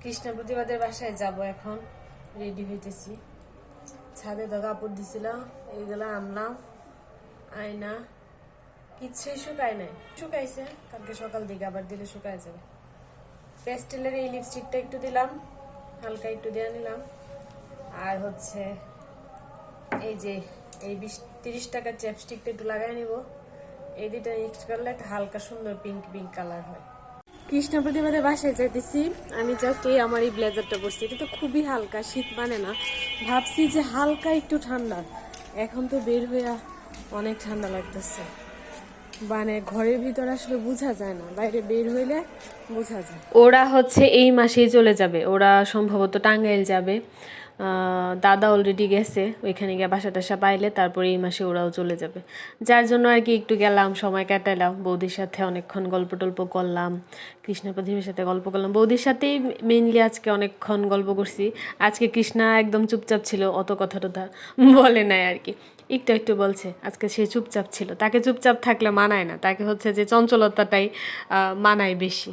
কৃষ্ণ প্রতিবাদের বাসায় যাব এখন, রেডি হইতেছি। ছাদে তো কাপড় দিছিলাম, এইগুলো আনলাম, আয়না কিচ্ছুই শুকায় নাই, শুকাইছে কালকে সকাল দিকে, আবার দিলে শুকায় যাবে। প্যাস্টেলের এই লিপস্টিকটা একটু দিলাম, হালকা একটু দিয়ে নিলাম। আর হচ্ছে এই যে এই 20-30 টাকার চ্যাপস্টিকটা একটু লাগাই নিব। এই দুটো মিক্স করলে একটা হালকা সুন্দর পিঙ্ক পিঙ্ক কালার হয়। কৃষ্ণ প্রতিবাদের বাসায় যাইতেছি আমি। জাস্ট এই আমার এই ব্লেজারটা পরছি, এটা তো খুবই হালকা, শীত মানে না। ভাবছি যে হালকা একটু ঠান্ডা, এখন তো বের হইয়া অনেক ঠান্ডা লাগতেছে। মানে ঘরের ভিতর আসলে বোঝা যায় না, বাইরে বের হইলে বোঝা যায়। ওরা হচ্ছে এই মাসেই চলে যাবে, ওরা সম্ভবত টাঙ্গাইল যাবে। দাদা অলরেডি গেছে, ওইখানে গিয়ে বাসা টাসা পাইলে তারপরে এই মাসে ওরাও চলে যাবে। যার জন্য আর কি একটু গেলাম, সময় কাটাইলাম, বৌদির সাথে অনেকক্ষণ গল্প টল্প করলাম, কৃষ্ণা প্রতিমের সাথে গল্প করলাম। বৌদির সাথেই মেইনলি আজকে অনেকক্ষণ গল্প করছি। আজকে কৃষ্ণা একদম চুপচাপ ছিল, অত কথা টথা বলে নাই আর কি, একটু একটু বলছে। আজকে সে চুপচাপ ছিল, তাকে চুপচাপ থাকলে মানায় না, তাকে হচ্ছে যে চঞ্চলতাটাই মানায় বেশি।